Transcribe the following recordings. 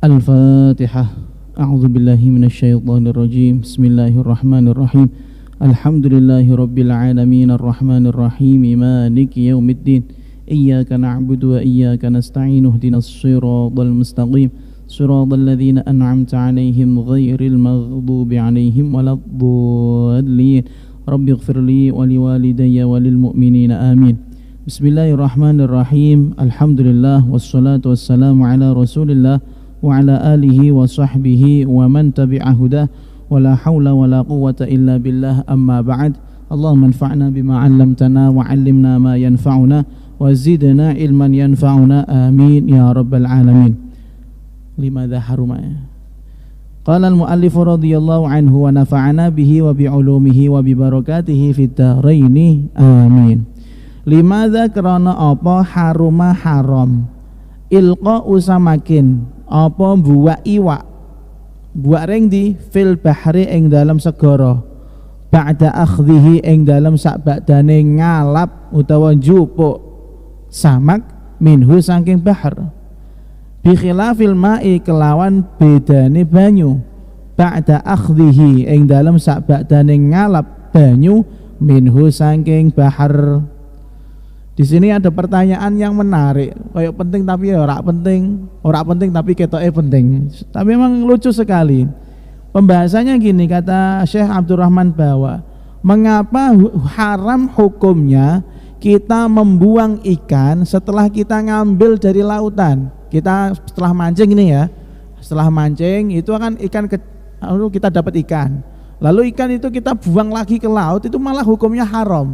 Al-Fatihah. A'udzu billahi minasyaitonir rajim. Bismillahirrahmanirrahim. Alhamdulillahi rabbil alamin arrahmanir rahim maliki yaumiddin. Iyyaka na'budu wa iyyaka nasta'in ihdinas siratal mustaqim. Siratal ladzina an'amta 'alaihim ghairil maghdubi 'alaihim waladdallin. Rabbighfirli wa liwalidayya walil mu'minina amin. Bismillahirrahmanirrahim. Alhamdulillah wassalatu wassalamu ala Rasulillah wa ala alihi wa sahbihi wa man tabi'a hudah wa la hawla wa la quwwata illa billah, amma ba'd. Allahumma anfa'na bima 'allamtana wa 'allimna ma yanfa'una wa zidna ilman yanfa'una, amin ya rabbal alamin. Limadha haruma. Qala al-muallif radhiyallahu anhu wa nafa'ana bihi wa bi 'ulumihi wa bi barakatihi fid dharaini, amin. Limadha krana apa haruma haram ilqa usamakin apa buak iwak buak ring di fil bahri ing dalam segara ba'da akhdhihi ing dalam sakbadane ngalap utawa njupuk samak minhu saking bahar bi khilafil ma'i kelawan bedane banyu ba'da akhdhihi ing dalam sakbadane ngalap banyu minhu saking bahar. Di sini ada pertanyaan yang menarik, kayak penting tapi ya ora penting tapi ketoknya penting. Tapi memang lucu sekali. Pembahasannya gini, kata Syekh Abdurrahman Bawa, mengapa haram hukumnya kita membuang ikan setelah kita ngambil dari lautan? Kita setelah mancing ini ya, setelah mancing itu kan ikan lalu kita dapat ikan. Lalu ikan itu kita buang lagi ke laut, itu malah hukumnya haram.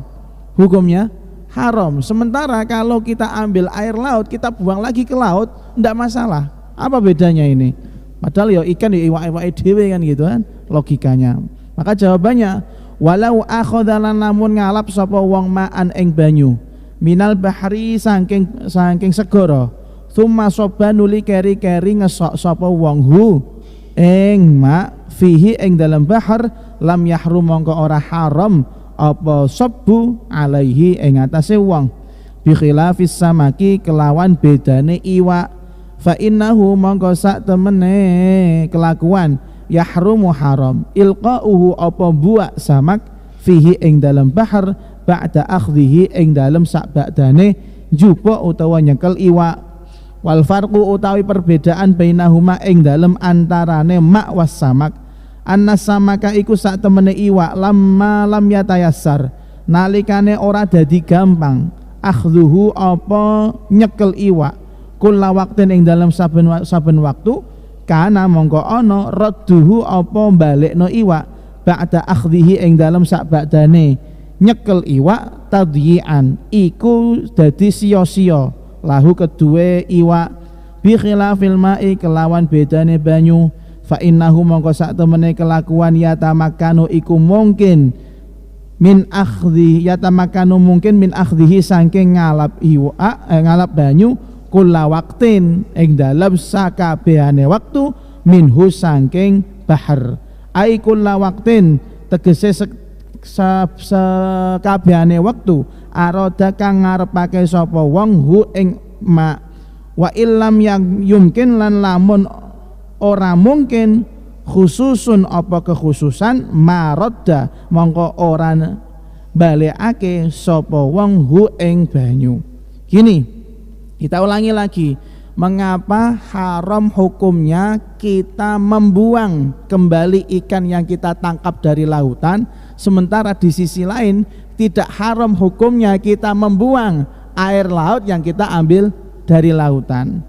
Hukumnya haram. Sementara kalau kita ambil air laut, kita buang lagi ke laut, tidak masalah. Apa bedanya ini? Padahal ya ikan ya iwak-iwak dhewe kan gitu kan logikanya. Maka jawabannya, walau akhadhalan namun ngalap sapa wong ma'an ing banyu minal bahri saking segara, thumma sobanuli keri-keri ngesok sapa wong hu ing ma fihi ing dalam bahar, lam yahrum mongko ora haram apa sabbu alaihi ing atase wong bi khilafis samaki kelawan bedane iwak, fa innahu mongko sak temene kelakuan yahrumu haram ilqauhu apa buak samak fihi ing dalam bahar ba'da akhdhihi ing dalam sak badane njupuk utawa nyekel iwak. Wal farqu utawi perbedaan bainahuma ing dalam antarane mak was samak, anna samaka iku sak temene iwak lamma lam yatayassar nalikane ora dadi gampang akhdhuhu apa nyekel iwak kula waktin ing dalam saben waktu kana mongko ana radduhu apa balekno iwak ba'da akhdhihi ing dalam sak badane nyekel iwak tadyi'an iku dadi sia-sia lahu kedue iwak bi khilafil ma'i kelawan bedane banyu, fa innahu mongko sak temene kelakuan yatamakanu iku mungkin min akhdhi yatamakanu mungkin min akhdhihi saking ngalap iwak ngalap banyu kula waktin ing dalem sakabehane waktu minhu saking bahar ai kula waktin tegese sakabehane waktu arada kang ngarepake sapa wong hu ing ma wa illam yang yumkin lan lamun ora mungkin khususun apa kekhususan marodda mongko ora balekake sapa wong hu ing banyu. Gini, kita ulangi lagi, mengapa haram hukumnya kita membuang kembali ikan yang kita tangkap dari lautan, sementara di sisi lain tidak haram hukumnya kita membuang air laut yang kita ambil dari lautan.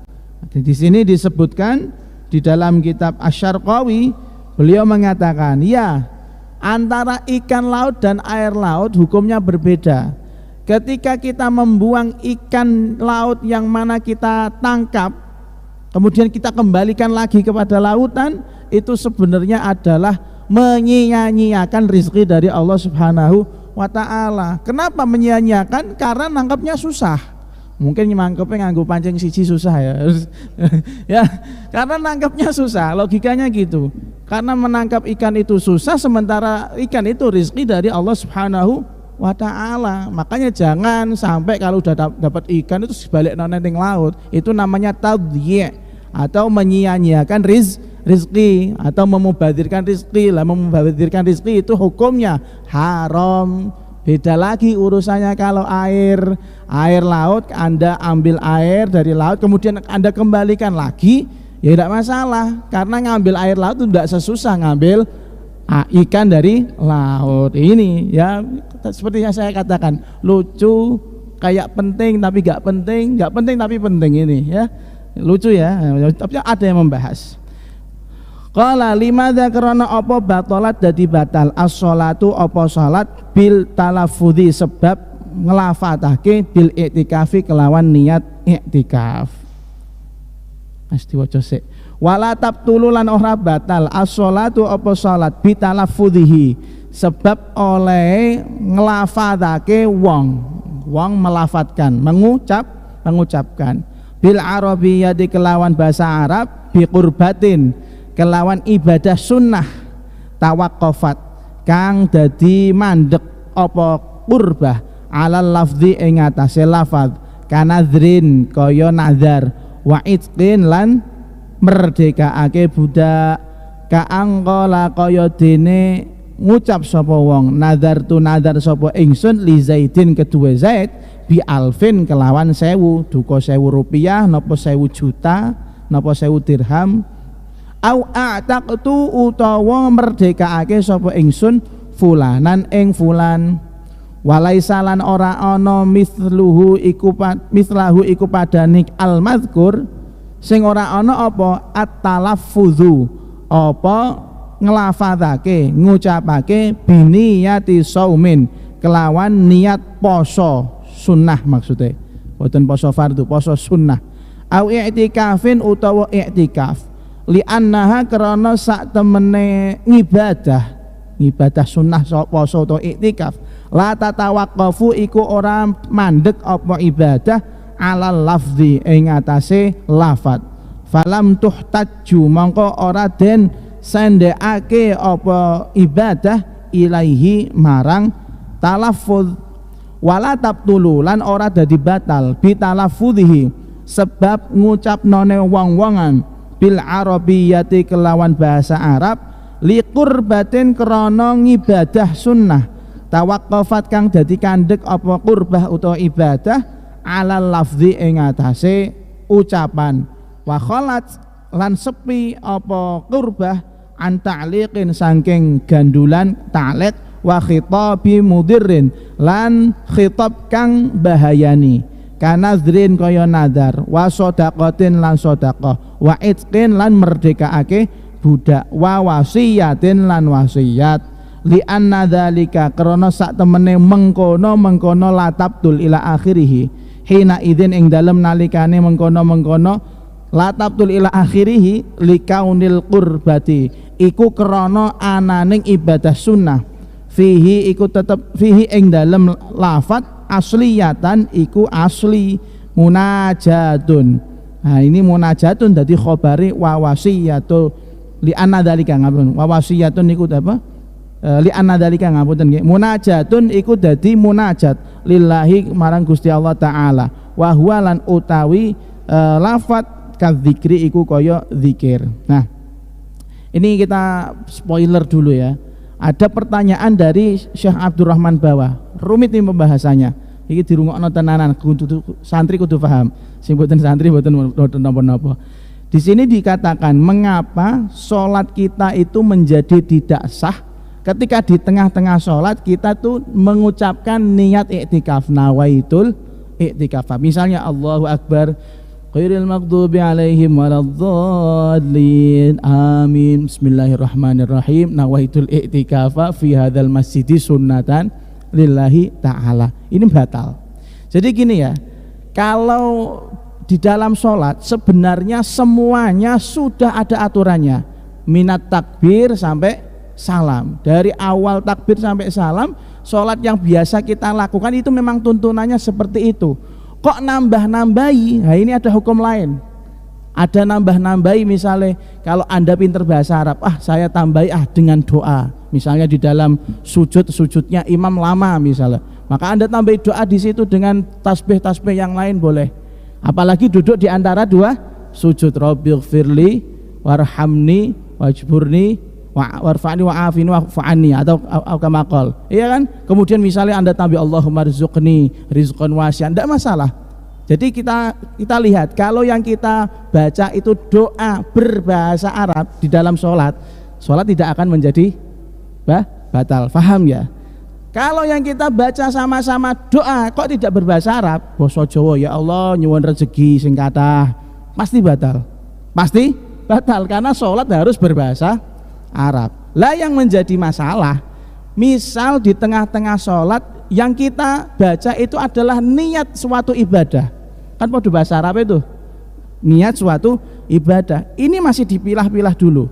Di sini disebutkan di dalam kitab Asy-Syarqawi, beliau mengatakan, ya, antara ikan laut dan air laut hukumnya berbeda. Ketika kita membuang ikan laut yang mana kita tangkap, kemudian kita kembalikan lagi kepada lautan, itu sebenarnya adalah menyia-nyiakan rezeki dari Allah Subhanahu wa ta'ala. Kenapa menyia-nyiakan? Karena nangkapnya susah. Mungkin nangkepnya nganggo pancing siji susah ya. Ya, karena nangkapnya susah, logikanya gitu. Karena menangkap ikan itu susah, sementara ikan itu rezeki dari Allah Subhanahu wa ta'ala. Makanya jangan sampai kalau udah dapat ikan itu balik nang laut, itu namanya tadyi'. atau menyia-nyiakan rizki atau memubadirkan rizki. Lah memubadirkan rizki itu hukumnya haram. Beda lagi urusannya kalau air laut, Anda ambil air dari laut kemudian Anda kembalikan lagi, ya tidak masalah, karena ngambil air laut itu tidak sesusah ngambil ikan dari laut. Ini ya seperti yang saya katakan, lucu kayak penting tapi gak penting, gak penting tapi penting, ini ya lucu ya, tapi ada yang membahas. Qala limadza karena apa batalat dadi batal as-shalatu apa salat bil talaffudzi sebab nglafatake bil i'tikafi kelawan niat i'tikaf. Mesti waca sik. Wala tabtulu lan ora batal as-shalatu apa salat bi talaffudzihi sebab oleh nglafatake wong melafatkan, mengucapkan bil arabiyyati kelawan bahasa Arab bi qurbatin kelawan ibadah sunnah tawaqqafat kang dadi mandek apa qurbah alal lafzi ing atase lafaz kanadrin kaya nazar wa itqin lan merdekaake budak kaangkola kaya dene ngucap sapa wong nazar tu nazar sapa ingsun li Zaidin kedua Zaid bi alfin kelawan 1000 duka 1000 rupiah napa 1000 juta napa 1000 dirham au a'taqtu utawa merdekaake sapa ingsun fulanan ing fulan walaisa lan ora ana mislahu iku padane al mazkur sing ora ana apa at-talaffudzu apa nglafadzake ngucapake biniyati saumin kelawan niat poso sunnah, maksudnya boten poso fardu, poso sunnah au i'tikafin utawa i'tikaf li'annaha karena sak temene ibadah sunnah poso atau iktikaf la tatawaqqafu iku ora mandek apa ibadah alal lafzi ing atase lafat falam tuhtajju mongko ora den sendekake apa ibadah ilaihi marang talaffuz wala tabtulu lan ora dadi batal bi talaffudzihi sebab ngucapnone wong-wongan bil arabiyyati kelawan bahasa Arab li qurbatin krana ngibadah sunnah tawaqqafat kang dadi kandhek apa qurbah utawa ibadah alal lafzi ing atase ucapan wa khalat lan sepi apa qurbah an ta'liqin saking gandulan ta'liq wa khitabi mudirrin lan khitab kang bahayani kanadrin kaya nadar wa shadaqatin lan shadaqah wa itqin lan merdekaake budak wa wasiyatin lan wasiyat li anna dzalika krana sak temene mengkono la tabtul ila akhirih hina idzin ing dalem nalikane mengkono la tabtul ila akhirih likaunil qurbati iku krana ananing ibadah sunnah fihi iku tetep fihi ing dalem lafat asliyatan iku asli munajatun. Nah ini munajatun dadi khobari wa wasiyatu li anna dzalika ngapun wa wasiyatun iku apa li anna dzalika ngapunten nggih munajatun iku dadi munajat lillahi marang Gusti Allah taala wa huwa lan utawi lafat kadzikri iku kaya zikir. Nah ini kita spoiler dulu ya. Ada pertanyaan dari Syekh Abdurrahman Bawah, rumit nih pembahasannya. Iki dirungokno tenanan, santri kudu paham. Sing boten santri boten napa-napa. Di sini dikatakan mengapa sholat kita itu menjadi tidak sah ketika di tengah-tengah sholat kita tuh mengucapkan niat i'tikaf, nawaitul i'tikaf. Misalnya Allahu Akbar ghairil maghdubi alaihim waladdallin amin bismillahirrahmanirrahim nawaitul i'tikafa fi hadzal masjidi sunnatan lillahi ta'ala. Ini batal. Jadi gini ya, kalau di dalam sholat sebenarnya semuanya sudah ada aturannya, minat takbir sampai salam, dari awal takbir sampai salam. Sholat yang biasa kita lakukan itu memang tuntunannya seperti itu. Kok nambah-nambahi? Nah ini ada hukum lain. Ada nambah-nambahi, misalnya kalau Anda pinter bahasa Arab, saya tambahi dengan doa. Misalnya di dalam sujudnya imam lama misalnya, maka Anda tambahi doa di situ dengan tasbih-tasbih yang lain boleh. Apalagi duduk di antara dua sujud, rabbighfirli warhamni wajburni warfa'ni wa'afini wa'fa'ani atau kama qala. Iya kan? Kemudian misalnya Anda tambah Allahumma rzuqni rizqan wasi'an, tidak masalah. Jadi kita lihat kalau yang kita baca itu doa berbahasa Arab di dalam sholat tidak akan menjadi batal. Paham ya? Kalau yang kita baca sama-sama doa kok tidak berbahasa Arab, basa Jawa, ya Allah nyuwun rezeki sing kathah, pasti batal. Pasti batal karena sholat harus berbahasa Arab. Lah yang menjadi masalah, misal di tengah-tengah sholat yang kita baca itu adalah niat suatu ibadah. Kan pada bahasa Arab itu niat suatu ibadah. Ini masih dipilah-pilah dulu.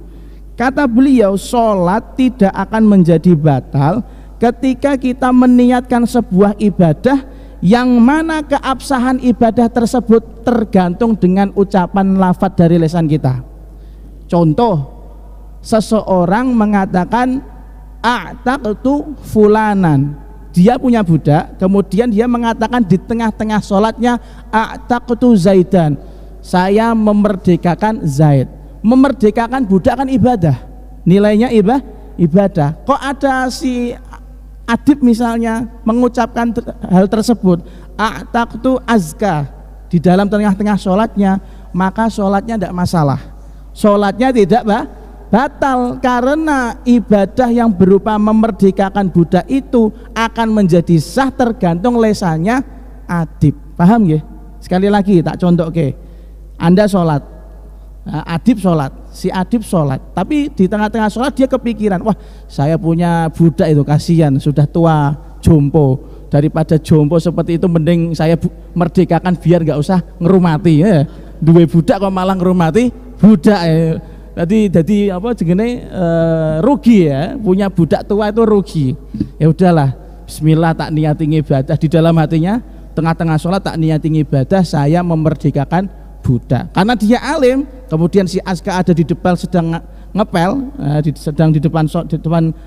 Kata beliau, sholat tidak akan menjadi batal ketika kita meniatkan sebuah ibadah yang mana keabsahan ibadah tersebut tergantung dengan ucapan lafadz dari lisan kita. Contoh, seseorang mengatakan a'taqtu fulanan, dia punya budak, kemudian dia mengatakan di tengah-tengah sholatnya a'taqtu zaidan, saya memerdekakan Zaid. Memerdekakan budak kan ibadah, nilainya ibadah. Kok ada si adib misalnya mengucapkan hal tersebut a'taqtu azka di dalam tengah-tengah sholatnya, maka sholatnya tidak masalah, sholatnya tidak batal karena ibadah yang berupa memerdekakan budak itu akan menjadi sah tergantung lesannya adib. Paham ya? Sekali lagi tak contoh ke, Anda sholat, adib sholat, si adib sholat, tapi di tengah-tengah sholat dia kepikiran, wah saya punya budak itu kasihan, sudah tua, jompo, daripada jompo seperti itu mending saya merdekakan biar nggak usah ngerumati ya. Dua budak kok malah ngerumati budak ya. Jadi apa jenenge rugi ya, punya budak tua itu rugi. Ya udahlah, bismillah tak niati ibadah di dalam hatinya, tengah-tengah sholat tak niati ibadah, saya memerdekakan budak. Karena dia alim, kemudian si Aska ada di depan sedang ngepel, sedang di depan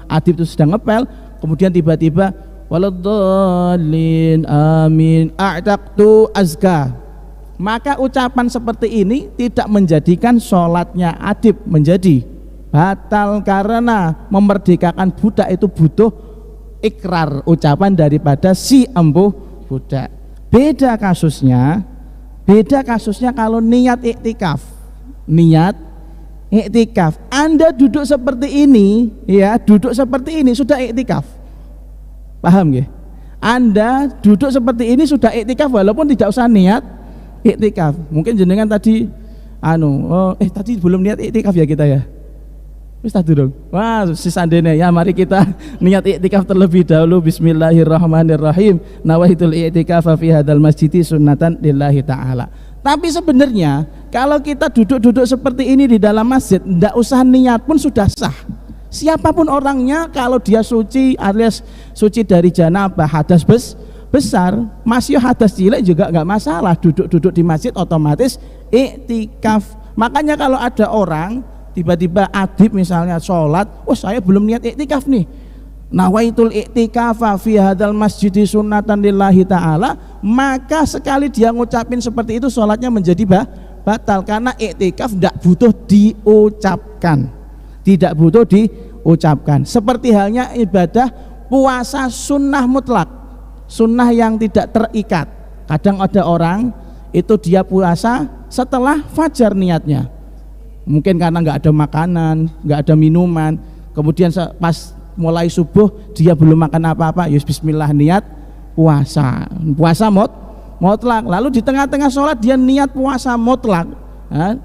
adib itu sedang ngepel, kemudian tiba-tiba waladhdallin amin a'taqtu Aska. Maka ucapan seperti ini tidak menjadikan sholatnya adib menjadi batal karena memerdekakan budak itu butuh ikrar, ucapan daripada si empuh budak. Beda kasusnya kalau niat iktikaf. Anda duduk seperti ini ya, sudah iktikaf. Paham nggih? Anda duduk seperti ini sudah iktikaf walaupun tidak usah niat iktikaf. Mungkin jenengan tadi tadi belum niat iktikaf ya kita ya. Wis tadi dong. Wah, sisandene ya, mari kita niat iktikaf terlebih dahulu. Bismillahirrahmanirrahim. Nawaitul i'tikafa fi hadzal masjidi sunnatan lillahi ta'ala. Tapi sebenarnya kalau kita duduk-duduk seperti ini di dalam masjid, enggak usah niat pun sudah sah. Siapapun orangnya, kalau dia suci alias suci dari janabah, hadas besar, masih hadas cilik juga enggak masalah. Duduk-duduk di masjid otomatis iktikaf. Makanya kalau ada orang tiba-tiba adib misalnya sholat, wah saya belum niat iktikaf nih, nawaitul i'tikafa fi hadzal masjidi sunnatan lillahi ta'ala, maka sekali dia ngucapin seperti itu sholatnya menjadi batal karena i'tikaf tidak butuh diucapkan. Seperti halnya ibadah puasa sunnah mutlak, sunnah yang tidak terikat. Kadang ada orang itu dia puasa setelah fajar niatnya, mungkin karena nggak ada makanan, nggak ada minuman, kemudian pas mulai subuh dia belum makan apa-apa, ya bismillah niat puasa mutlak. Lalu di tengah-tengah sholat dia niat puasa mutlak,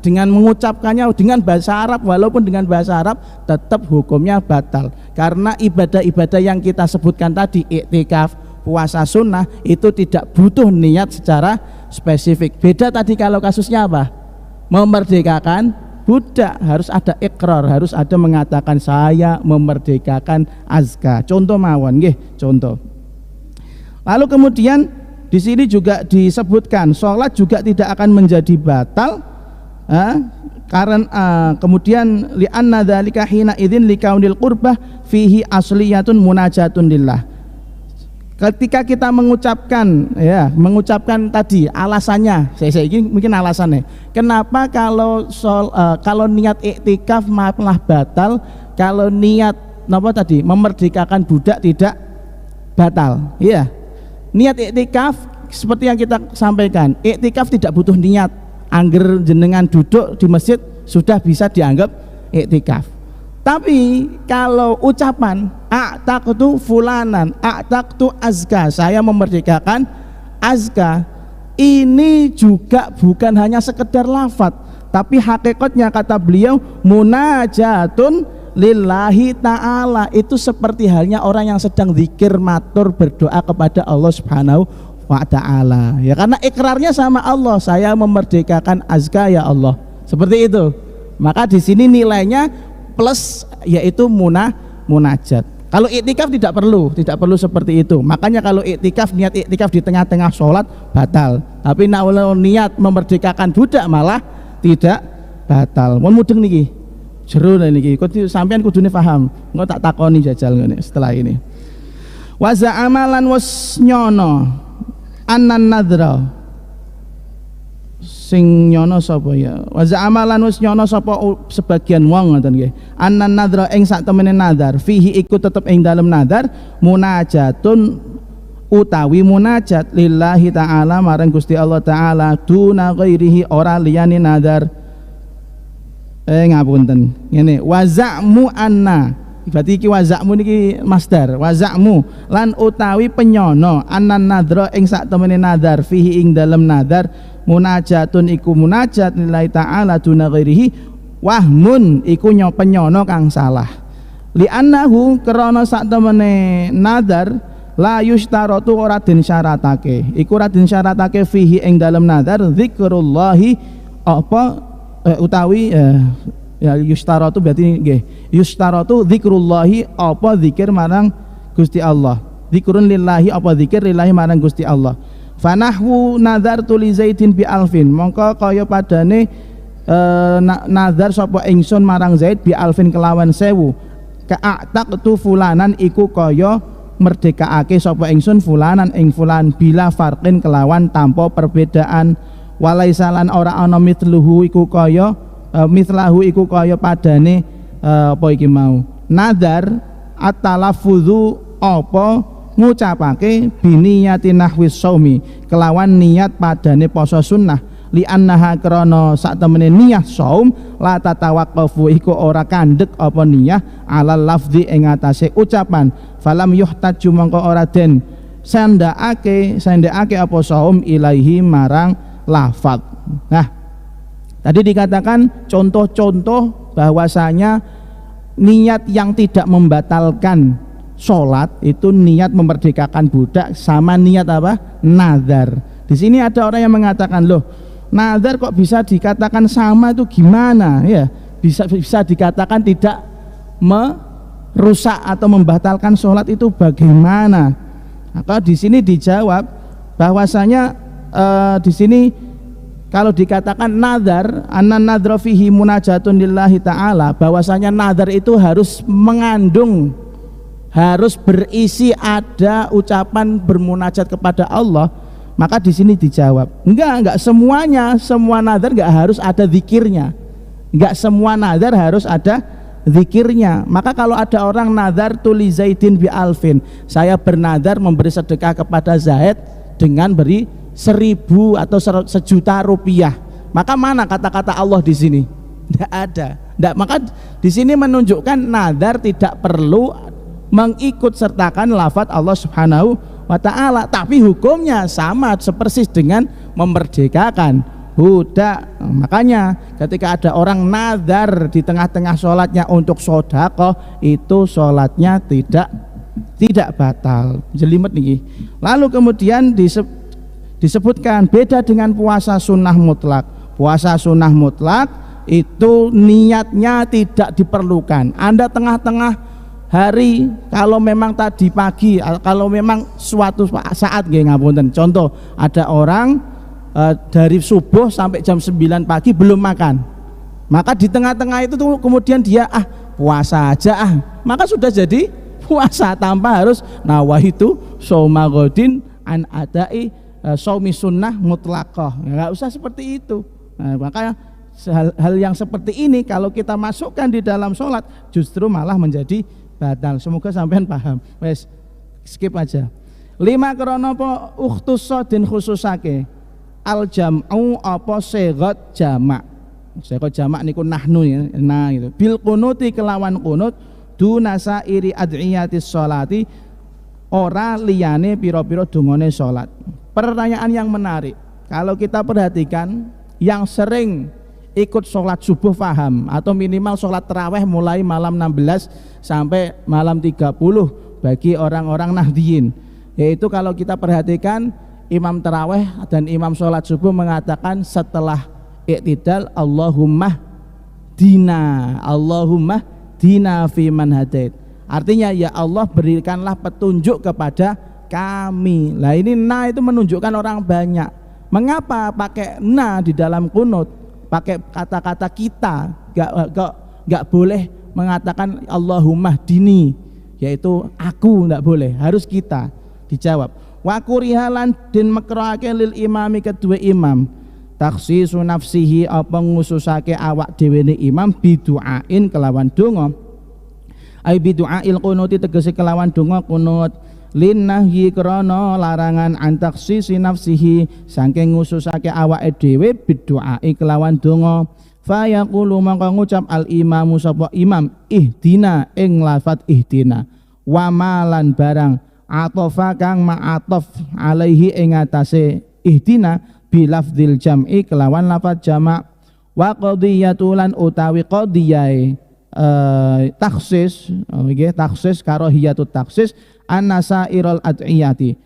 dengan mengucapkannya dengan bahasa Arab, walaupun dengan bahasa Arab tetap hukumnya batal karena ibadah-ibadah yang kita sebutkan tadi, iktikaf, puasa sunnah, itu tidak butuh niat secara spesifik. Beda tadi kalau kasusnya apa? Memerdekakan budak, harus ada ikrar, harus ada mengatakan saya memerdekakan Azka. Contoh mawon nggih, contoh. Lalu kemudian di sini juga disebutkan sholat juga tidak akan menjadi batal karena kemudian li'anna dzalika hina idzin likaunil qurbah fihi asliyatun munajatun lillah. ketika kita mengucapkan tadi alasannya, saya ini mungkin alasannya kenapa kalau niat iktikaf malah batal, kalau niat memerdekakan budak tidak batal. Iya, niat iktikaf seperti yang kita sampaikan, iktikaf tidak butuh niat, angger jenengan duduk di masjid sudah bisa dianggap iktikaf. Tapi kalau ucapan a'taqtu fulanan, a'taqtu azka, saya memerdekakan azka, ini juga bukan hanya sekedar lafaz, tapi hakikatnya kata beliau munajatun lillahi ta'ala, itu seperti halnya orang yang sedang zikir matur berdoa kepada Allah Subhanahu wa ta'ala. Ya, karena ikrarnya sama Allah, saya memerdekakan azka ya Allah. Seperti itu. Maka di sini nilainya plus, yaitu munajat. Kalau iktikaf tidak perlu seperti itu. Makanya kalau iktikaf, niat iktikaf di tengah-tengah sholat batal. Tapi kalau niat memerdekakan budak malah tidak batal. Mun mudeng niki. Jero niki. Sampean kudune paham. Engko tak takoni jajal ngene setelah ini. Wa za'amalan was nyono anan nadra. Sing nyono sapa ya, wa za'amalan wis nyono sapa sebagian wong ngoten nggih, anan nadra ing sak temene nadar, fihi iku tetep ing dalem nadar munajatun utawi munajat lillahi ta'ala marang Gusti Allah ta'ala duna ghairihi ora liyane nadar. Ngapunten ngene, wa za'mu anna, berarti iki wa za'mu niki masdar, wa za'mu lan utawi penyono anan nadra ing sak temene nadar, fihi ing dalem nadar munajatun iku munajat lillahi ta'ala duna ghairihi, wahmun iku penyono kang salah, li annahu krana sak temene nadar la yushtaratu ora den syaratake, iku ora den syaratake fihi ing dalem nadar zikrullahi utawi ya yushtaratu berarti nggih yushtaratu zikrullahi zikir marang Gusti Allah, zikrun lillahi zikir lillahi marang Gusti Allah. Fanahwu nadar tuli Zaidin bi alfin, mongko kaya padane nadar sapa ingsun marang Zaid bi alfin kelawan 1000, ka'taqtu fulanan iku kaya merdekaake sapa ingsun fulanan ing fulan bila farqin kelawan tanpa perbedaan, walaisalan ora ana mithluhu iku kaya mithlahu iku kaya padane apa iki mau nadar at-talaffuzu ngucapake biniyati nahwis shaumi kelawan niat padane poso sunnah, li annaha krana sak temene niat shaum la tatawaqqafu iku ora kandhek apa niyah alal lafzi ing atase ucapan, falam yuhtaju mongko ora den sandhaake apa shaum ilaihi marang lafaz. Nah, tadi dikatakan contoh-contoh bahwasanya niat yang tidak membatalkan sholat itu niat memerdekakan budak sama niat apa? Nazar. Di sini ada orang yang mengatakan, loh, nazar kok bisa dikatakan sama, itu gimana? Ya, bisa dikatakan tidak merusak atau membatalkan sholat, itu bagaimana? Maka di sini dijawab bahwasanya di sini kalau dikatakan nazar, anan nadra fihi munajatun lillahi ta'ala, bahwasanya nazar itu harus mengandung, harus berisi ada ucapan bermunajat kepada Allah, maka di sini dijawab enggak semuanya, semua nazar enggak harus ada zikirnya, enggak semua nazar harus ada zikirnya. Maka kalau ada orang nazar tuli Zaidin bi alfin, saya bernazar memberi sedekah kepada Zaid dengan beri 1000 atau 1.000.000 rupiah, maka mana kata-kata Allah di sini? Enggak ada. Enggak, maka di sini menunjukkan nazar tidak perlu mengikut sertakan lafaz Allah Subhanahu wa ta'ala, tapi hukumnya sama sepersis dengan memerdekakan budak. Makanya ketika ada orang nazar di tengah-tengah sholatnya untuk sedekah, itu sholatnya tidak batal. Jelimet nih. Lalu kemudian disebutkan beda dengan puasa sunnah mutlak. Puasa sunnah mutlak itu niatnya tidak diperlukan. Anda tengah-tengah hari, kalau memang tadi pagi, kalau memang suatu saat ngapunten, contoh ada orang dari subuh sampai jam 9 pagi belum makan, maka di tengah-tengah itu tuh kemudian dia puasa aja maka sudah jadi puasa tanpa harus nawaitu shauma ghadin an adai shaumi sunnah mutlaqah. Enggak usah seperti itu. Nah, makanya hal yang seperti ini kalau kita masukkan di dalam sholat justru malah menjadi batal. Semoga sampean paham. Wes skip aja. 5 krana apa ukhtussa den khususake al jam'u apa sigat jamak. Sigat jamak niku nahnu ya. Nah gitu. Bil qunuti kelawan qunut dunasa iri ad'iyatis sholati ora liyane pira-pira dungane salat. Pertanyaan yang menarik. Kalau kita perhatikan yang sering ikut sholat subuh paham atau minimal sholat taraweh mulai malam 16 sampai malam 30 bagi orang-orang Nahdiyin, yaitu kalau kita perhatikan imam taraweh dan imam sholat subuh mengatakan setelah iktidal Allahumma dina fi man hadait, artinya ya Allah berikanlah petunjuk kepada kami. Lah ini na itu menunjukkan orang banyak. Mengapa pakai na di dalam kunut, pakai kata-kata kita, gak boleh mengatakan Allahumma dini, yaitu aku, tidak boleh, harus kita. Dijawab wa kurihalan din makroake lil imami kedua imam taksisu nafsihi apa ngususake awak dhewe imam biduain kelawan donga ai biduail qunuti tegese kelawan donga kunut linnahyi krana larangan antaksisi nafsihi saking ngususake awake dhewe biduai kelawan donga fayaqulu mangka ngucap al imamu sapa imam ihdina ing lafat ihdina wa malan barang atofa kang ma'atof alaihi ing atase ihdina bilafdzil jam'i kelawan lafat jamak wa qadiyatulan utawi qadiyai taksis nggih taksis karahiyatut taksis annasairul ad'iyati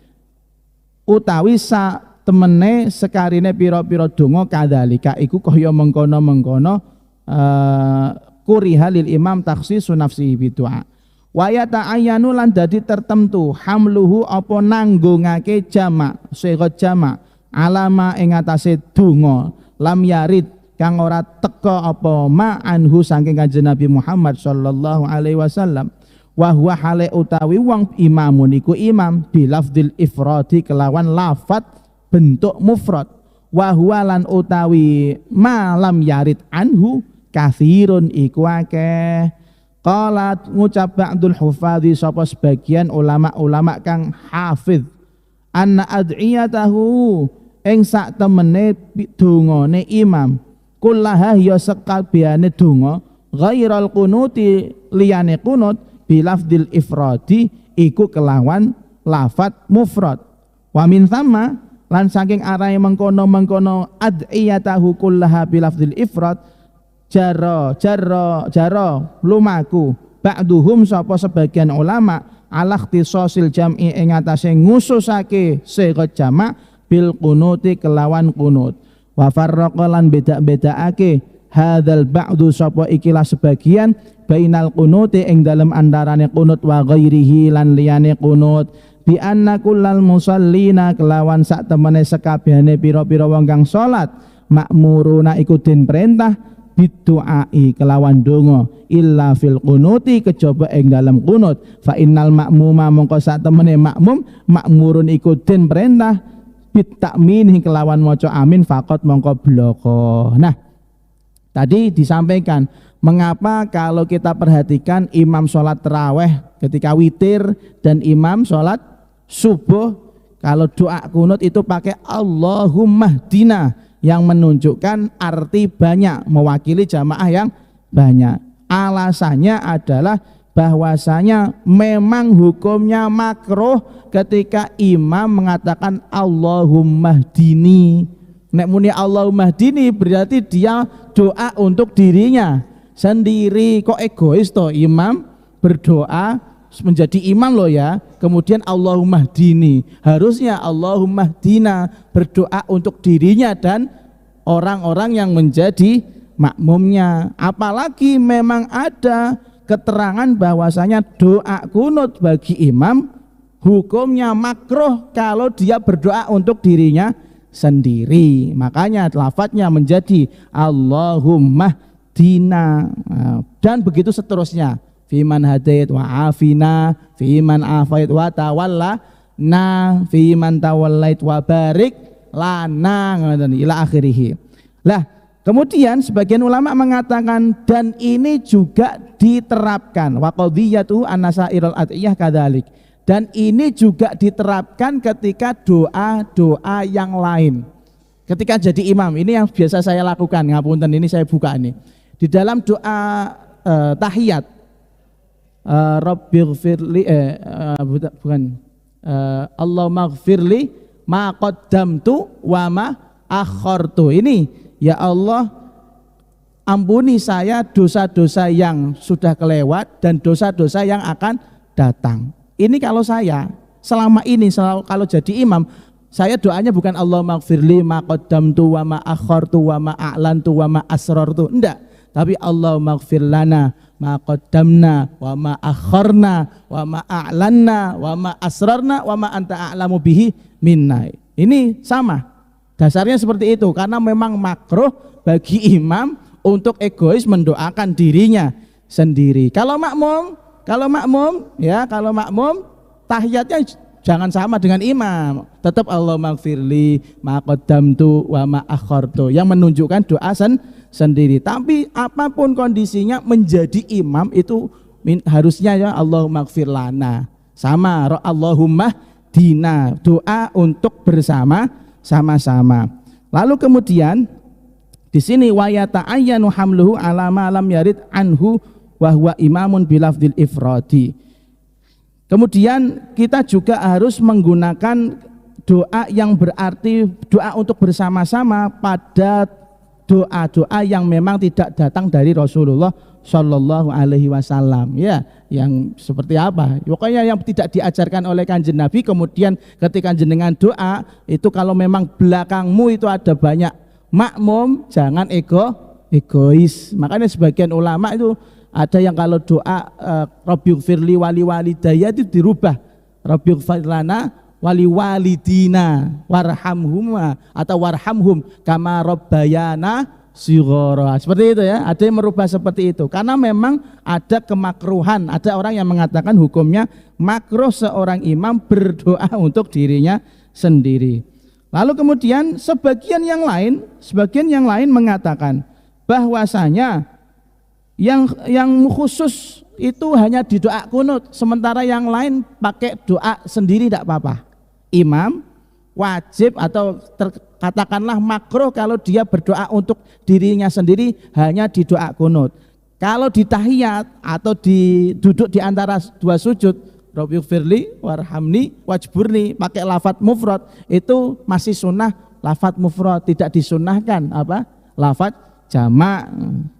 utawi sa temene sekarine pira-pira donga kadzalika iku kaya mengkono-mengkono kuriha lil imam takhsisu nafsihi bidu'a wa yata'ayyanu lan dadi tertentu hamluhu apa nanggungake jamak sigat jamak alama ing atase donga lam yarid kang ora teka apa ma anhu saking Kanjeng Nabi Muhammad sallallahu alaihi wasallam wa huwa hale utawi wong imamun iku imam bilafdzil ifradi kelawan lafat bentuk mufrad wa huwa lan utawi ma lam yarid anhu katsirun iku akeh. Qalat ngucap ba'dul hufadhi sapa sebagian ulama-ulama kang hafidh anna ad'iyatahu ing sak temene dongane imam kullaha ya sekabehane donga ghairal qunuti liyane qunut bilafdzil ifradi iku kelawan lafat mufrad wa min thamma lan saking arahe mengkono-mengkono ad'iyatahu kullaha bilafdzil ifrad jaro lumaku ba'duhum sapa sebagian ulama ala ikhtisasil jam'i ing atase ngususake sigat jamak bil qunuti kelawan qunut wa farraqa lan beda-bedakake hadzal ba'du sapa ikilah sebagian bainal qunuti ing dalem antarane qunut wa ghairihi lan liyane qunut bi anna kullal musallina kelawan sak temene sekabehane pira-pira wong kang salat makmuruna iku den perintah bidu'ai kelawan donga illa fil qunuti kejaba ing dalam qunut fa innal ma'muma mongko sak temene makmum makmurun iku den perintah bitakmin kelawan maca amin faqat mongko bloko. Nah tadi disampaikan mengapa kalau kita perhatikan imam sholat taraweh ketika witir dan imam sholat subuh kalau doa kunut itu pakai Allahumma hdina yang menunjukkan arti banyak, mewakili jamaah yang banyak. Alasannya adalah bahwasanya memang hukumnya makruh ketika imam mengatakan Allahumma hdini. Nek muni Allahumma hdini berarti dia doa untuk dirinya sendiri. Kok egois toh imam berdoa menjadi imam loh ya, kemudian Allahumma hdini, harusnya Allahumma hdina berdoa untuk dirinya dan orang-orang yang menjadi makmumnya. Apalagi memang ada keterangan bahwasanya doa kunut bagi imam hukumnya makruh kalau dia berdoa untuk dirinya sendiri. Makanya lafadznya menjadi Allahumma hdina dan begitu seterusnya. fiman hadait wa afina fiman afait wa tawalla na fiman tawallait wa barik lana ila akhirih. Lah, kemudian sebagian ulama mengatakan dan ini juga diterapkan wa qadhiyatu an-nasairul adiyah kadzalik. Dan ini juga diterapkan ketika doa-doa yang lain. Ketika jadi imam, ini yang biasa saya lakukan, ngapunten ini saya buka ini. Di dalam doa tahiyat, Rabbighfirli bukan Allahumma ghfirli ma qaddamtu wa ma akhartu. Ini ya Allah, ampuni saya dosa-dosa yang sudah kelewat dan dosa-dosa yang akan datang. Ini kalau saya selama ini kalau jadi imam, saya doanya bukan Allahumma ghfirli ma qaddamtu wa ma akhartu wa ma a'lantu wa ma asrartu, enggak, tapi Allahumma ghfir lana ma qaddamna wa ma akharna wa ma a'lanna wa ma asrarna wa ma anta a'lamu bihi minna. Ini sama, dasarnya seperti itu, karena memang makruh bagi imam untuk egois mendoakan dirinya sendiri. Kalau makmum tahiyatnya jangan sama dengan imam, tetap Allahumma ghfirli ma qaddamtu wa ma akhartu, yang menunjukkan doa sendiri. Tapi apapun kondisinya menjadi imam itu harusnya ya Allahumma ghfir lana, sama Allahumma dina, doa untuk bersama-sama. Lalu kemudian di sini wa yata'ayyanu hamluhu ala ma lam yarid anhu wa huwa imamun bilafdil ifradi. Kemudian kita juga harus menggunakan doa yang berarti doa untuk bersama-sama pada doa-doa yang memang tidak datang dari Rasulullah Shallallahu Alaihi Wasallam, ya, yang seperti apa? Pokoknya yang tidak diajarkan oleh Kanjeng Nabi. Kemudian ketika jenengan doa itu, kalau memang belakangmu itu ada banyak makmum, jangan egois. Makanya sebagian ulama itu ada yang kalau doa Rabbighfirli wali walidayya itu dirubah Rabbighfir lana wali walidina warhamhuma atau warhamhum kama rabbayana shighara. Seperti itu ya, ada yang merubah seperti itu karena memang ada kemakruhan. Ada orang yang mengatakan hukumnya makruh seorang imam berdoa untuk dirinya sendiri. Lalu kemudian sebagian yang lain mengatakan bahwasanya yang khusus itu hanya di doa kunut, sementara yang lain pakai doa sendiri tidak apa-apa. Imam wajib atau katakanlah makruh kalau dia berdoa untuk dirinya sendiri hanya di doa kunut. Kalau di tahiyat atau duduk di antara dua sujud, Rabbighfirli warhamni wajburni, pakai lafadz mufrad, itu masih sunnah lafadz mufrad, tidak disunnahkan lafadz jamak.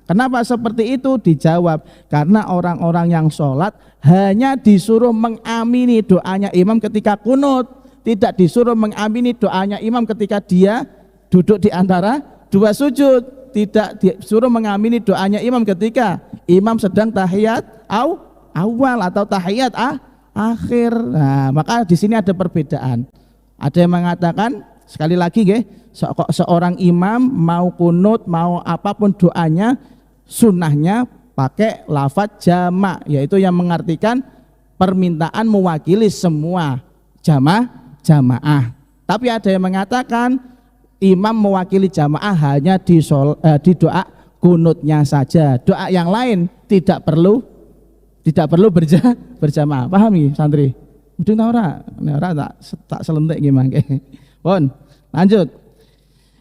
Kenapa seperti itu? Dijawab karena orang-orang yang sholat hanya disuruh mengamini doanya imam ketika kunut, tidak disuruh mengamini doanya imam ketika dia duduk di antara dua sujud, tidak disuruh mengamini doanya imam ketika imam sedang tahiyat awal atau tahiyat akhir. Nah, maka di sini ada perbedaan. Ada yang mengatakan, sekali lagi seorang imam mau kunut mau apapun doanya, sunnahnya pakai lafadz jamak, yaitu yang mengartikan permintaan mewakili semua jamaah. Tapi ada yang mengatakan imam mewakili jamaah hanya di doa kunutnya saja. Doa yang lain tidak perlu berjamaah. Paham nih santri? Mudeng ta ora? Nek ora tak selentik nggih mangke. Pun lanjut.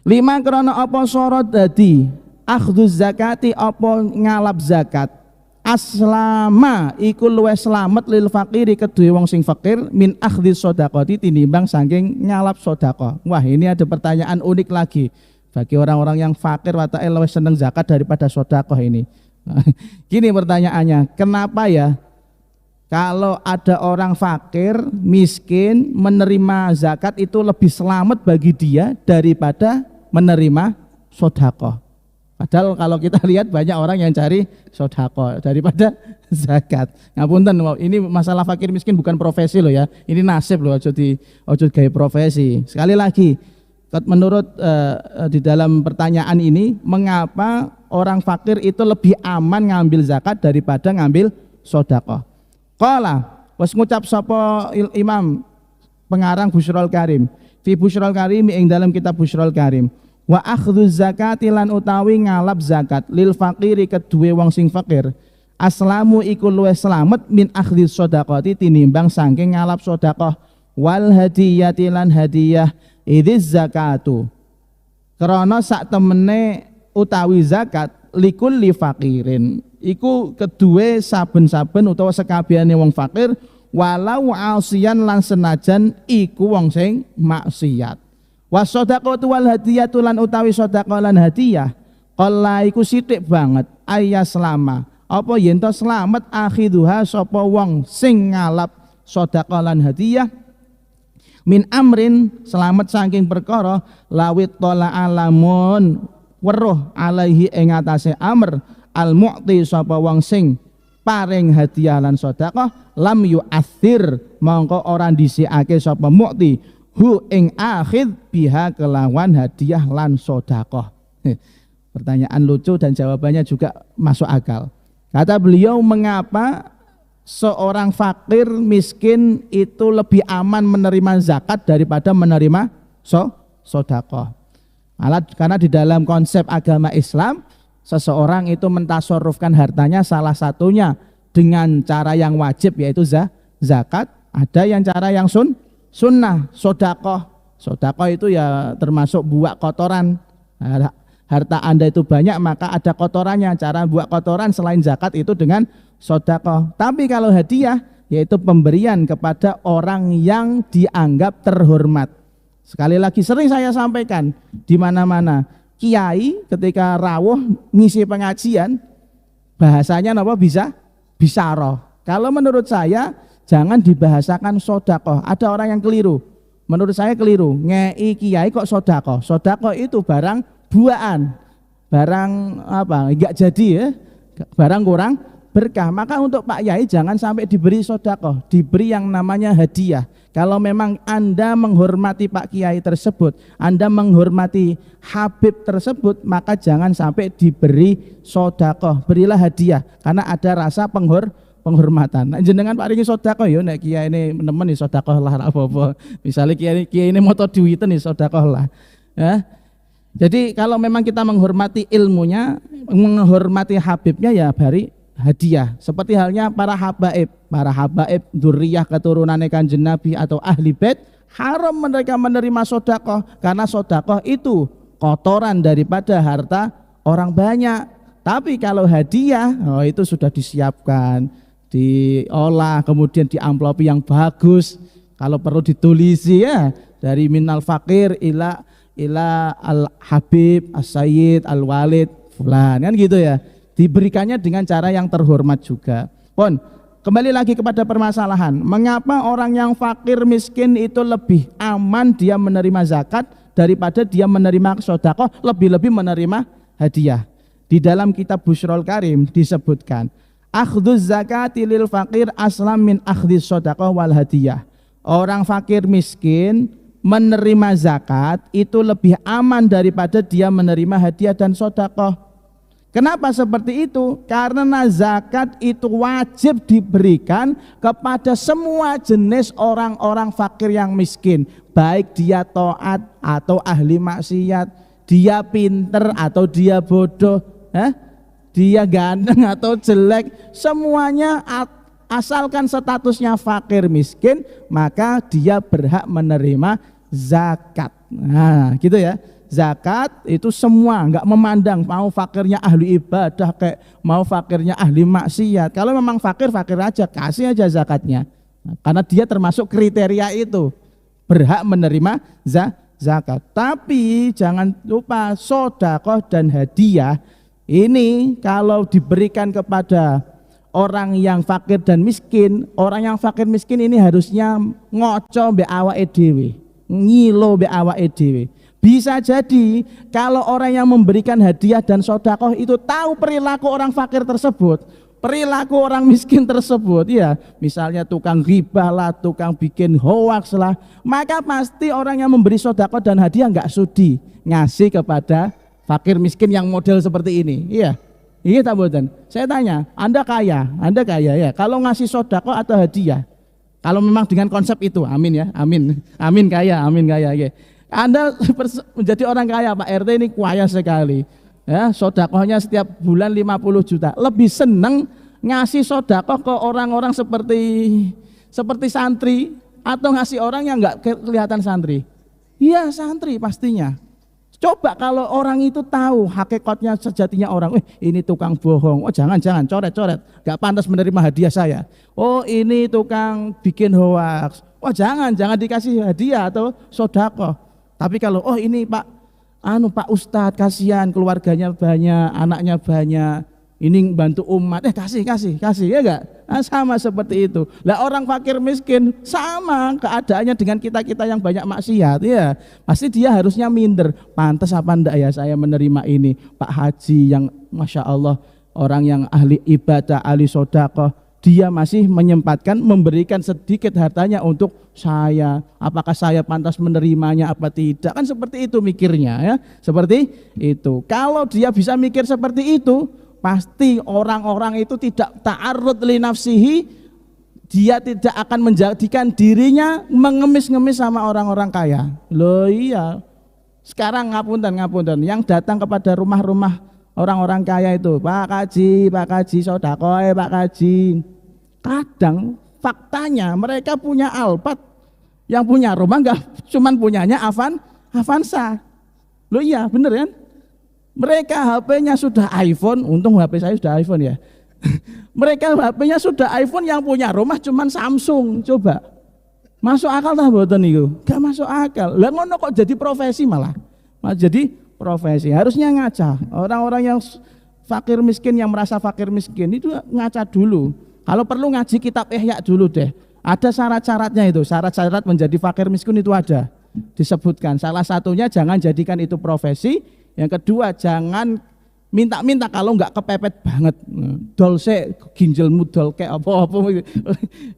5 krana apa syarat dadi akhduz zakati apa ngalap zakat. Aslama iku luwih slamet lil fakiri kedue wong sing fakir min akhdhiz shadaqati tinimbang saking ngalap sedekah. Wah, ini ada pertanyaan unik lagi bagi orang-orang yang fakir watake luwih seneng zakat daripada sedekah ini. Gini pertanyaannya, kenapa ya kalau ada orang fakir miskin menerima zakat itu lebih selamat bagi dia daripada menerima sedekah? Padahal kalau kita lihat banyak orang yang cari sedekah daripada zakat. Ngapunten, ini masalah fakir miskin bukan profesi loh ya. Ini nasib loh, ojo gaya profesi. Sekali lagi, menurut di dalam pertanyaan ini, mengapa orang fakir itu lebih aman ngambil zakat daripada ngambil sedekah. Qala wis ngucap sapa Imam pengarang Busyrul Karim fi Busyrul Karim ing dalam kitab Busyrul Karim, wa akhdhu zakati lan utawi ngalap zakat lil faqiri kedue wong sing fakir, aslamu iku luwih slamet min akhdhi sedaqati tinimbang saking ngalap sedekah, wal hadiyati lan hadiyah idziz zakatu krana sak temene utawi zakat likulli faqirin iku kedue saben-saben utawa sekabehane wong fakir, walau asian lan senajan iku wong sing maksiat. Wasadaqatu wal hadiyatu lan utawi sedekah lan hadiah qalla iku sithik banget ayas lama apa yen to slamet akhiduha sapa wong sing ngalap sedekah lan hadiah min amrin selamat saking perkara lawit tola alamun weruh alaihi ing atase amr al mu'ti sapa wong sing paring hadiah lan sedekah lam yu'athir mongko ora dhisikake sapa mu'ti hu ing akhid biha kelawan hadiah lan sedekah. Pertanyaan lucu dan jawabannya juga masuk akal. Kata beliau, mengapa seorang fakir miskin itu lebih aman menerima zakat daripada menerima sedekah? Karena di dalam konsep agama Islam seseorang itu mentasarrufkan hartanya salah satunya dengan cara yang wajib yaitu zakat, ada yang cara yang sunnah, sedekah. Sedekah itu ya termasuk buak kotoran. Harta Anda itu banyak maka ada kotorannya. Cara buak kotoran selain zakat itu dengan sedekah. Tapi kalau hadiah yaitu pemberian kepada orang yang dianggap terhormat. Sekali lagi sering saya sampaikan di mana-mana, kiai ketika rawuh ngisi pengajian bahasanya apa bisa roh. Kalau menurut saya jangan dibahasakan sedekah. Ada orang yang keliru. Menurut saya keliru. Ngei kiai kok sedekah. Sedekah itu barang buaan. Barang apa? Enggak jadi ya. Barang kurang berkah. Maka untuk Pak Yai jangan sampai diberi sedekah, diberi yang namanya hadiah. Kalau memang Anda menghormati Pak Kiai tersebut, Anda menghormati Habib tersebut, maka jangan sampai diberi sedekah, berilah hadiah karena ada rasa penghormatan. Nah, jenengan Pak Riki sedekah ya nek kiai ini nemen nih sedekah lah apa-apa. Misalnya kiai ini moto duwiten nih sedekah lah. Ya. Jadi kalau memang kita menghormati ilmunya, menghormati Habibnya ya bari hadiah. Seperti halnya para habaib dzurriyyah keturunan Kanjeng Nabi atau ahli bait, haram mereka menerima sedekah karena sedekah itu kotoran daripada harta orang banyak. Tapi kalau hadiah, itu sudah disiapkan, diolah, kemudian diamplopi yang bagus. Kalau perlu ditulisi ya, dari minal fakir ila al habib as-sayyid al walid fulan, kan gitu ya. Diberikannya dengan cara yang terhormat juga. Pon, kembali lagi kepada permasalahan, mengapa orang yang fakir miskin itu lebih aman dia menerima zakat daripada dia menerima sedekah, lebih-lebih menerima hadiah. Di dalam kitab Busyrul Karim disebutkan, akhduz zakati lil fakir aslam min akhdhiz sedekah wal hadiyah. Orang fakir miskin menerima zakat itu lebih aman daripada dia menerima hadiah dan sedekah. Kenapa seperti itu? Karena zakat itu wajib diberikan kepada semua jenis orang-orang fakir yang miskin, baik dia taat atau ahli maksiat, dia pinter atau dia bodoh, dia ganteng atau jelek, semuanya asalkan statusnya fakir miskin, maka dia berhak menerima zakat. Nah, gitu ya. Zakat itu semua, enggak memandang mau fakirnya ahli ibadah kayak mau fakirnya ahli maksiat. Kalau memang fakir aja, kasih aja zakatnya. Karena dia termasuk kriteria itu, berhak menerima zakat. Tapi jangan lupa sedekah dan hadiah ini kalau diberikan kepada orang yang fakir dan miskin, orang yang fakir miskin ini harusnya ngoco mbek awake dhewe, ngilo mbek awake dhewe. Bisa jadi kalau orang yang memberikan hadiah dan sedekah itu tahu perilaku orang fakir tersebut, perilaku orang miskin tersebut, ya misalnya tukang ghibah lah, tukang bikin hoaks lah, maka pasti orang yang memberi sedekah dan hadiah nggak sudi ngasih kepada fakir miskin yang model seperti ini. Iya, Iya tak boten. Saya tanya, Anda kaya ya. Kalau ngasih sodako atau hadiah, kalau memang dengan konsep itu, amin ya, amin kaya. Ya. Anda menjadi orang kaya, Pak RT ini kaya sekali. Ya, sodakohnya setiap bulan 50 juta. Lebih seneng ngasih sodakoh ke orang-orang seperti santri atau ngasih orang yang nggak kelihatan santri. Iya santri pastinya. Coba kalau orang itu tahu hakikatnya sejatinya orang, ini tukang bohong, jangan coret, gak pantas menerima hadiah saya. Oh ini tukang bikin hoaks, jangan dikasih hadiah atau sodako. Tapi kalau ini Pak Ustadz kasihan keluarganya banyak, anaknya banyak, ini bantu umat, kasih ya enggak? Nah, sama seperti itu. Lah orang fakir miskin sama keadaannya dengan kita yang banyak maksiat ya. Pasti dia harusnya minder. Pantas apa enggak ya saya menerima ini Pak Haji yang Masya Allah orang yang ahli ibadah, ahli sodakoh, dia masih menyempatkan memberikan sedikit hartanya untuk saya. Apakah saya pantas menerimanya apa tidak? Kan seperti itu mikirnya ya. Seperti itu. Kalau dia bisa mikir seperti itu, pasti orang-orang itu tidak ta'arrud li nafsihi, dia tidak akan menjadikan dirinya mengemis-ngemis sama orang-orang kaya. Loh iya, sekarang ngapunten, yang datang kepada rumah-rumah orang-orang kaya itu, Pak Kaji, sodakoe Pak Kaji. Kadang faktanya mereka punya Alphard, yang punya rumah enggak cuman punyanya Avanza. Loh iya, bener kan? Mereka HP-nya sudah iPhone, untung HP saya sudah iPhone ya. Mereka HP-nya sudah iPhone, yang punya rumah cuman Samsung. Coba, masuk akal tak boten niku? Gak masuk akal. Lah ngono kok jadi profesi malah jadi profesi. Harusnya ngaca. Orang-orang yang fakir miskin, yang merasa fakir miskin itu ngaca dulu. Kalau perlu ngaji kitab Ihya dulu deh. Ada syarat-syaratnya itu. Syarat-syarat menjadi fakir miskin itu ada disebutkan. Salah satunya jangan jadikan itu profesi. Yang kedua, jangan minta-minta kalau enggak kepepet banget. Dol se ginjalmu dol kayak apa-apa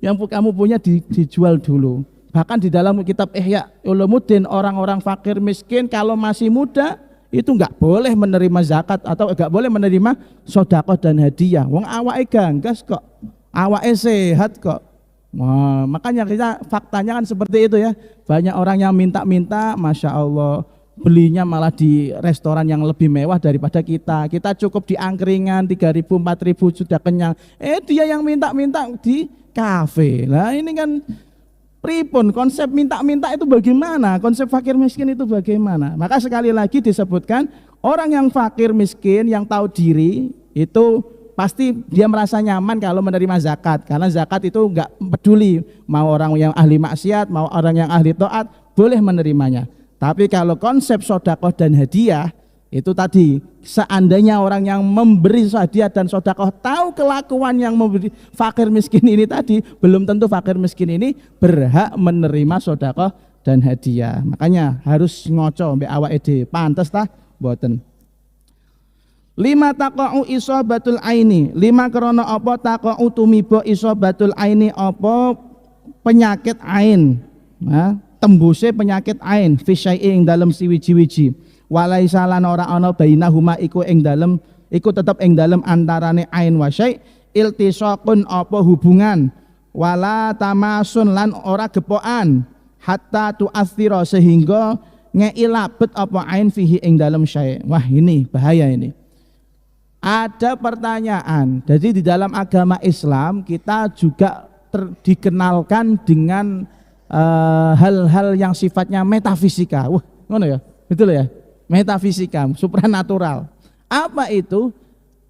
yang kamu punya dijual dulu. Bahkan di dalam kitab Ihya Ulumuddin, orang-orang fakir miskin kalau masih muda itu enggak boleh menerima zakat atau enggak boleh menerima sedekah dan hadiah. Wong awake ganggas kok. Awake sehat kok. Wah, makanya kita faktanya kan seperti itu ya. Banyak orang yang minta-minta, Masya Allah, belinya malah di restoran yang lebih mewah daripada kita. Kita cukup di angkringan 3.000 4.000 sudah kenyang. Dia yang minta-minta di kafe. Nah ini kan pripun konsep minta-minta itu bagaimana? Konsep fakir miskin itu bagaimana? Maka sekali lagi disebutkan orang yang fakir miskin yang tahu diri itu pasti dia merasa nyaman kalau menerima zakat, karena zakat itu enggak peduli mau orang yang ahli maksiat, mau orang yang ahli taat, boleh menerimanya. Tapi kalau konsep sodakoh dan hadiah itu tadi, seandainya orang yang memberi hadiah dan sodakoh tahu kelakuan yang memberi fakir miskin ini tadi, belum tentu fakir miskin ini berhak menerima sodakoh dan hadiah. Makanya harus ngoco mbek awake dhewe, pantes tah boten. 5 taqa'u isobatul aini, 5 krana apa taqa'u tumiba isobatul aini, apa penyakit ain. Nah, tembuse penyakit ain fi syai'in dalam siwiji-wiji, walaisa lan ora ana bainahuma iku ing dalem iku tetep ing dalem antarane ain wa syai' iltisaqun apa hubungan, wala tamasun lan ora gepokan, hatta tu'athira sehingga ngeilabet apa ain fihi ing dalem syai'. Wah ini bahaya ini. Ada pertanyaan. Jadi di dalam agama Islam kita juga dikenalkan dengan hal-hal yang sifatnya metafisika. Wah, ngono ya? Betul ya? Metafisika, supranatural. Apa itu?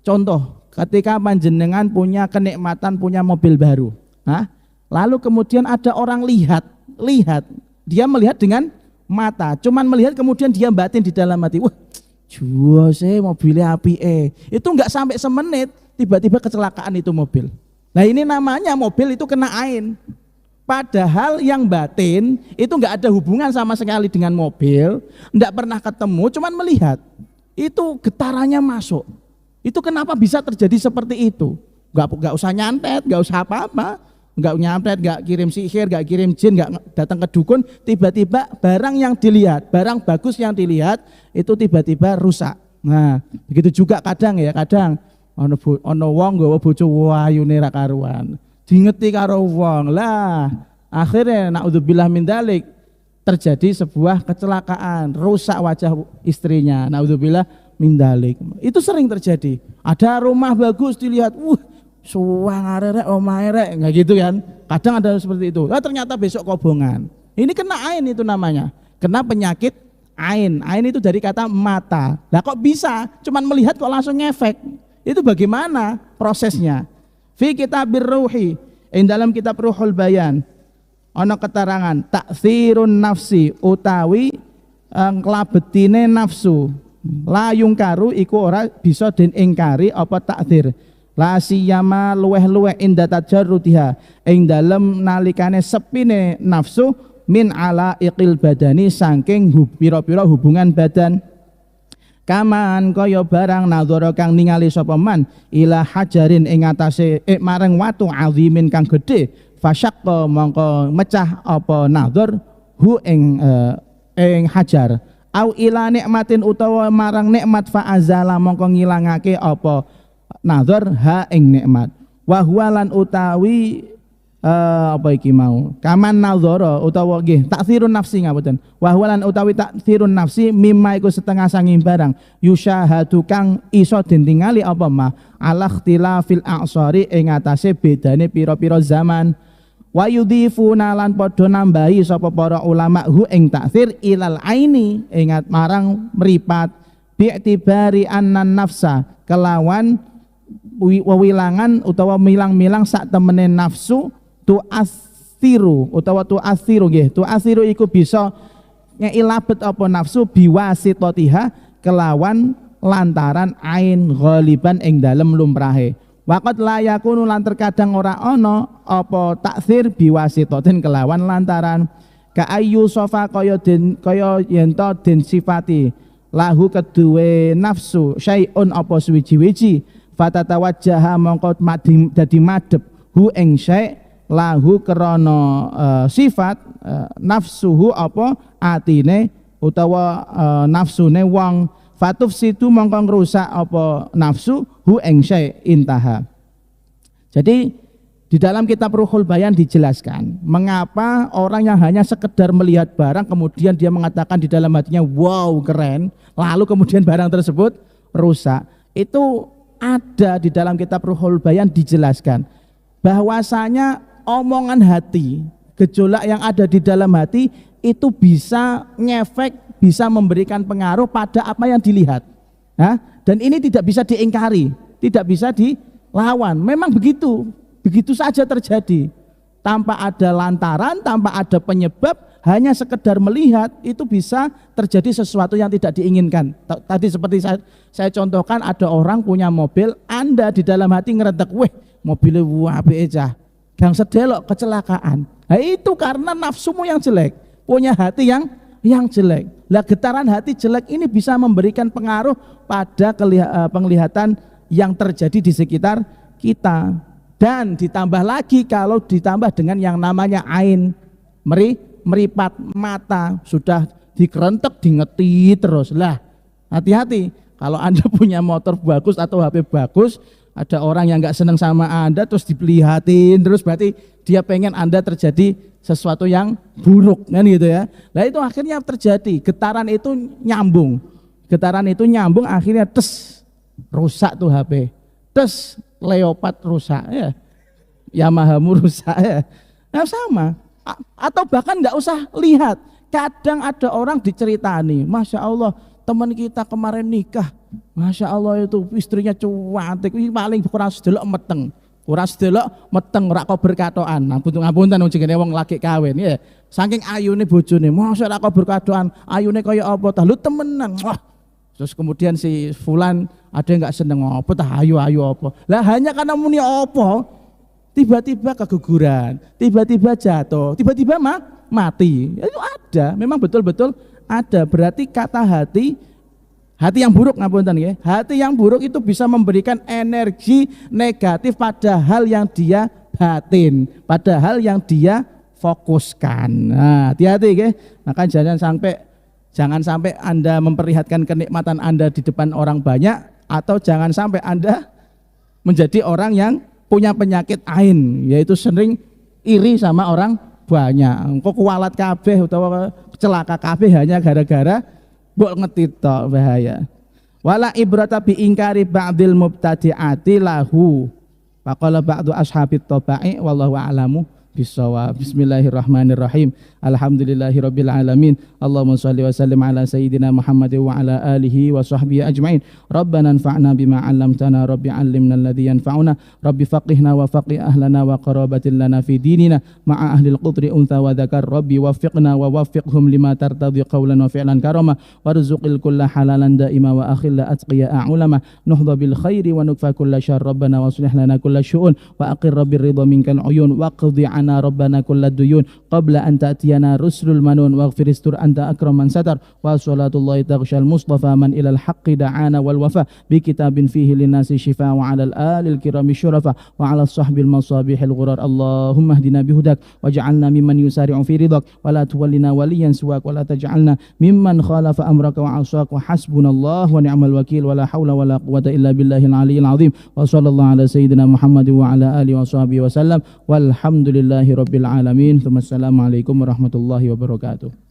Contoh, ketika panjenengan punya kenikmatan punya mobil baru. Lalu kemudian ada orang lihat. Dia melihat dengan mata, cuman melihat kemudian dia batin di dalam hati. Wah, jual saya mobilnya apike. Itu enggak sampai semenit tiba-tiba kecelakaan itu mobil. Nah, ini namanya mobil itu kena ain. Padahal yang batin itu enggak ada hubungan sama sekali dengan mobil, enggak pernah ketemu, cuman melihat. Itu getarannya masuk. Itu kenapa bisa terjadi seperti itu? Enggak usah nyantet, enggak usah apa-apa. Enggak nyantet, enggak kirim sihir, enggak kirim jin, enggak datang ke dukun, tiba-tiba barang yang dilihat, barang bagus yang dilihat itu tiba-tiba rusak. Nah, begitu juga kadang ana wong nggawa bojo wayune ra karuan. Dingeti karo wong. Lah, akhirnya naudzubillah min dzalik terjadi sebuah kecelakaan, rusak wajah istrinya. Naudzubillah min dzalik. Itu sering terjadi. Ada rumah bagus dilihat, suwang arek omahe rek, enggak gitu kan. Kadang ada seperti itu. Lah ternyata besok kobongan. Ini kena ain itu namanya. Kena penyakit ain. Ain itu dari kata mata. Lah kok bisa cuman melihat kok langsung ngefek? Itu bagaimana prosesnya? Fi kitabir ruhi, dalam kitab Ruhul Bayan ana keterangan ta'thirun nafsi utawi nglabetine nafsu. La yungkaru iku ora bisa den ingkari apa ta'thir. La siyama luweh-luweh inda tajarrutiha ing dalem nalikane sepine nafsu min ala iqil badani saking pira-pira hubungan badan. Kaman kaya barang nadzara kang ningali sapa man ila hajarin ing atase marang watu azimin kang gedhe fasyaqqa mongko mecah apa nadzar hu ing hajar au ila nikmatin utawa marang nikmat fa azala mongko ngilangake apa nadzar ha ing nikmat wa huwa lan utawi apa iki mau kaman nadzara utawa nggih taksirun nafsi ngapunten wa huwalan utawi taksirun nafsi mimma iku setengah sanging barang yusyahadu kang iso den tingali apa ma ala ikhtilafil a'sari ing atase bedane pira-pira zaman wa yudhifuna lan padha nambahi sapa para ulama hu ing taksir ilal aini ingat marang mripat bi'tibari annan nafsa kelawan wilangan utawa milang-milang sak temene nafsu tu asiru utawa tu asiru nggih tu asiru iku bisa ngilabet apa nafsu biwasitotiha kelawan lantaran ain ghaliban ing dalem lumrahe waqat la yakunu lan terkadang ora ana apa taksir biwasitotin kelawan lantaran ka ayu sofa kaya yen to den sifati lahu keduwe nafsu syai'un apa suwiji-wiji fatatawajjaha mongko dadi madhep hu ing syai' lahu krana sifat nafsuhu apa atine utawa nafsune wong fatuf situ mongko ngrusak apa nafsu hu ing syai' intaha. Jadi di dalam kitab Ruhul Bayan dijelaskan mengapa orang yang hanya sekedar melihat barang kemudian dia mengatakan di dalam hatinya wow keren lalu kemudian barang tersebut rusak. Itu ada di dalam kitab Ruhul Bayan dijelaskan bahwasanya omongan hati, gejolak yang ada di dalam hati itu bisa ngefek, bisa memberikan pengaruh pada apa yang dilihat. Dan ini tidak bisa diingkari, tidak bisa dilawan. Memang begitu, begitu saja terjadi. Tanpa ada lantaran, tanpa ada penyebab, hanya sekedar melihat itu bisa terjadi sesuatu yang tidak diinginkan. Tadi seperti saya contohkan ada orang punya mobil, Anda di dalam hati ngeredek, weh mobilnya apik cah. Gang sedelok kecelakaan. Nah, itu karena nafsumu yang jelek, punya hati yang jelek. Lah getaran hati jelek ini bisa memberikan pengaruh pada penglihatan yang terjadi di sekitar kita. Dan ditambah lagi kalau ditambah dengan yang namanya ain, meripat mata, sudah dikerentek, dingeti terus. Lah, hati-hati kalau Anda punya motor bagus atau HP bagus, ada orang yang nggak senang sama Anda terus dilihatin terus berarti dia pengen Anda terjadi sesuatu yang buruk kan gitu ya. Nah itu akhirnya terjadi getaran itu nyambung akhirnya rusak tuh HP, Leopard rusak ya, Yamahamu rusak ya. Nah sama atau bahkan nggak usah lihat, kadang ada orang diceritani, Masya Allah teman kita kemarin nikah, Masya Allah itu istrinya cuantik, ini paling kurang sedelok meteng, rak kau berkatoan. Ngapunten wong jenenge wong laki kawin ya. Saking ayune bojone, Masya rak kau berkatoan, ayune kaya apa tah, lu temenan. Wah. Terus kemudian si fulan ada yang enggak seneng apa tah, ayu apa. Lah hanya karena muni apa, tiba-tiba keguguran, tiba-tiba jatuh, tiba-tiba mati. Itu ada, memang betul-betul ada. Berarti kata hati yang buruk, ngapunten ya. Hati yang buruk itu bisa memberikan energi negatif pada hal yang dia batin, pada hal yang dia fokuskan. Nah, hati-hati ya. Maka jangan sampai Anda memperlihatkan kenikmatan Anda di depan orang banyak, atau jangan sampai Anda menjadi orang yang punya penyakit ain, yaitu sering iri sama orang banyak. Kok kualat kabeh utawa celaka kabeh hanya gara-gara mbok ngetit tok, bahaya. Wala ibrata bi ingkari ba'dil mubtadi'ati lahu. Faqala ba'du ashabit tabai wallahu a'lamu bisawab. Bismillahirrahmanirrahim. Alhamdulillahirabbil alamin. Allahumma shalli wa sallim ala sayyidina Muhammad wa ala alihi wa sahbihi ajmain. Rabbana anfa'na bima 'allamtana, rabbi 'allimna alladhi yanfa'una, rabbi faqihna wa faqih ahlana wa qarabatin lana fi dinina ma'a ahli al-qudri untha wa dzakar, rabbi waffiqna wa waffiqhum lima tartadi qawlan wa fi'lan karama warzuqil kulla halalan daima wa akhilla atqiya ulama nuhdha bil khairi wa nukfa kulla syarr, rabbana waslih lana kulla syu'un wa aqir rabbir ridha minkal uyun wa qdi ana rabbana kulla duyun qabla an ta'tiyana rusulul manun waghfir istur anta akraman satar wa salatullahi taghshal mustafa man ilal haqqi da'ana wal wafa bi kitabin fihi linnasi shifa wa 'alal alil kirami syurafa wa 'alas sahbil masabihil ghurar. Allahumma hdina bihudak waj'alna mimman yusari'u fi ridak wa la tuwallina waliyan suwak wa la taj'alna mimman khalafa amraka wa 'asak wa hasbunallahu wa ni'mal wakil wa la haula wa la quwwata illa billahil aliyyil azim. Wa sallallahu ala sayyidina Muhammad wa ala alihi wa sahbihi wa sallam walhamdulillahi rabbil alamin. Assalamualaikum warahmatullahi wabarakatuh.